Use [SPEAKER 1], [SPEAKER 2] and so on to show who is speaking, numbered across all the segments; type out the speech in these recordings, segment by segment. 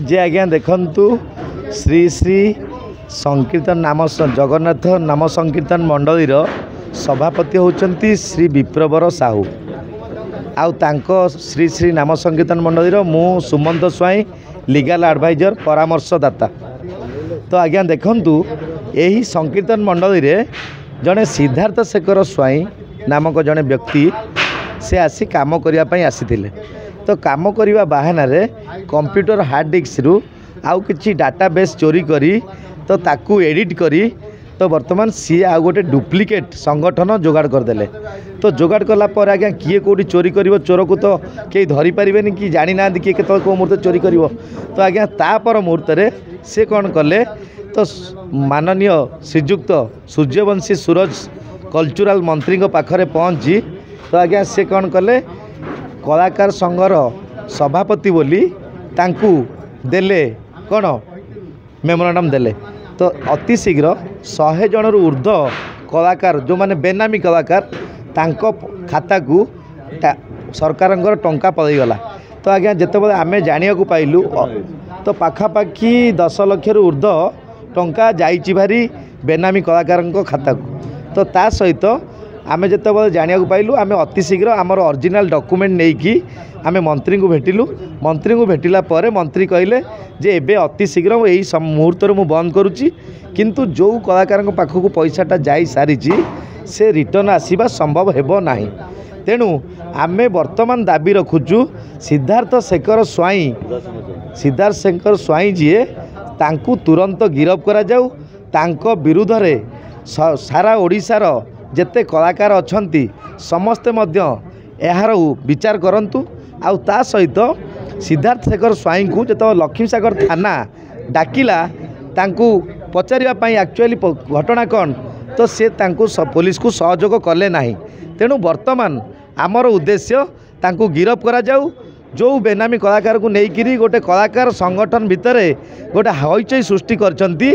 [SPEAKER 1] जे आज्ञा देखु श्री श्री संकीर्तन नाम जगन्नाथ नाम संकीर्तन मंडलीर सभापति होती श्री विप्रवर साहू आउ श्री श्री नाम संकीर्तन मंडलीर मु सुमंत स्वाई लीगल एडवाइजर परामर्शदाता। तो आज्ञा देखु यही संकीर्तन मंडली रे जड़े सिद्धार्थ शेखर स्वाई नामक जड़े व्यक्ति से आसी काम करने आसी तो काम करने बाहाना रे कंप्यूटर हार्ड डिस्क रु आउ किछि डाटाबेस चोरी करी तो ताकू एडिट करी तो वर्तमान सी आ गोटे डुप्लिकेट संगठन जोगाड़ करदेले। तो जोगाड़ कला पर आज्ञा किए कोडी चोरी करिवो चोर को तो कई धरी पारिबेनी कि जानी ना किए केत को मुहूर्त चोरी करिवो। तो आज्ञा तापर मुहूर्त रे से कौन कले तो माननीय श्रीजुक्त सूर्यवंशी सूरज कल्चरल मंत्री पाखरे पहुँची तो आज्ञा से कौन कले कलाकार संघर सभापति बोली तांकू देले कौन मेमोरांडम देले। तो अति शीघ्र 100 जन ऊर्ध्व कलाकार जो माने बेनामी कलाकार तांको खाता को सरकार टंका पड़गला। तो आज्ञा जिते आमे जानिया को पाइलु तो पाखापाखि 10 लाख ऊर्ध्व टंका जाइछि भारी बेनामी कलाकार खाता को। तो ता सहित आमे जिते जानिया को पाइलु आमे अति शीघ्र आमर ओरिजिनल डॉक्यूमेंट नहीं कि आमे मंत्री को भेटिलु। मंत्री को भेटिला परे मंत्री कहले जे एबे अति शीघ्र यही मुहूर्त मु बंद करुच्ची किंतु जो कलाकार पाखक पैसाटा जाई सारी से रिटर्न आसीबा संभव हेबो नाही। तेणु आमे वर्तमान दाबी रखुचु सिद्धार्थ शेखर स्वाई जी तांकू तुरंत गिरफ करा जाऊ। तांको विरुद्ध रे सारा ओडिशार जेते कलाकार अछंती समस्ते मध्य यार विचार करंतु। आउ ता सहित सिद्धार्थ शेखर स्वाई को जो लक्ष्मीसागर थाना डाकिला तांकू पचारिबा पई एक्चुअली घटना कौन तो से तांकू पुलिस को सहयोग कले नाही। तेणु वर्तमान आमर उद्देश्य तांकू गिरफ करा जाऊ। जो बेनामी कलाकार को लेकिन गोटे कलाकार संगठन भितर गोटे हईचई सृष्टि करछंती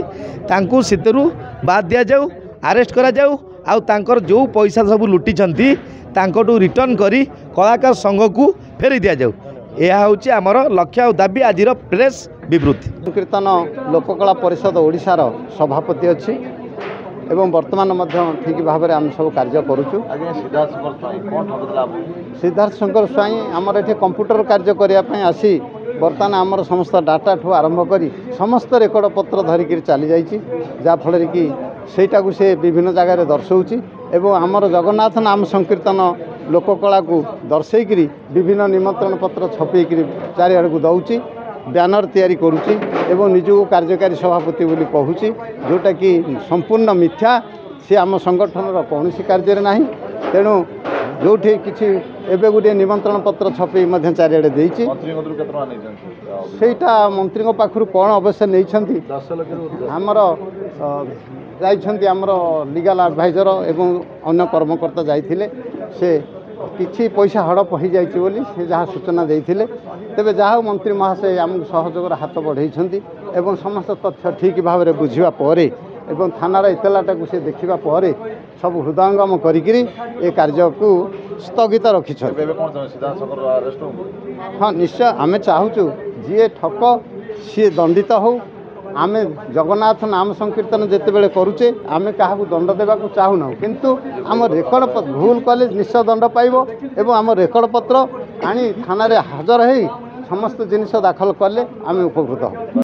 [SPEAKER 1] तांकू सितरु बाद दिया जाऊ अरेस्ट करा जाऊ। आउ तांकर जो पैसा सब लुटिछंती तांकटू रिटर्न करी कलाकार संघ को फेरी दिया जाऊ। यह हूँ आमर लक्ष्य और दाबी आज प्रेस विवृत्ति।
[SPEAKER 2] संकीर्तन लोककला परिषद ओडिशार सभापति अच्छी एवं वर्तमान ठीक भाव में आम सब कार्य करुचु। सिद्धार्थ शंकर स्वाई आमर ये कंप्यूटर कार्य करने आसी बर्तमान आमर समस्त डाटा ठू आरंभ करी समस्त रेकर्ड पत्र धरिकी चली जाइए जहाँफल कि सेटा को से विभिन्न जगह दर्शाऊँच एवं आमर जगन्नाथ नाम संकीर्तन लोककला को दर्शेकरी विभिन्न निमंत्रण पत्र छपेक चारिआड़ को दौची बैनर तैयारी करुच्ची एवं निजक कार्यकारी सभापति बोली कहूँ जोटा कि संपूर्ण मिथ्या सी आम संगठन कौन कार्य ना। तेणु जो किसी एवं गोटे निमंत्रण पत्र छपे चारिआड़े देती सेटा मंत्री पाखु कौन अवश्य नहीं आमर जाइछन्ति आमर लीगल एडवाइजर एवं अन्य कर्मकर्ता जाइथिले से किछि पैसा हड़प हो जाइए बोली से जहाँ सूचना देते तेबे जहाँ मंत्री महाशय आमको सहयोग हाथ बढ़ाई एवं समस्त तथ्य ठीक भाव में बुझा एवं थानार इतलाटा को से देखा सब हृदयंगम करी ए कार्य को स्थगित रखी। हाँ निश्चय आम चाहूँ जी ठक सी दंडित हो। आम जगन्नाथ नाम संकीर्तन जिते करुचे आम क्या दंड देवा चाहूना किंतु आम रेकर्ड भूल कले निश्चय दंड पाइब एवं आम रेकर्ड पत्र आनी थाना हाजर हो समस्त जिनिस दाखल कले आम उपकृत हो।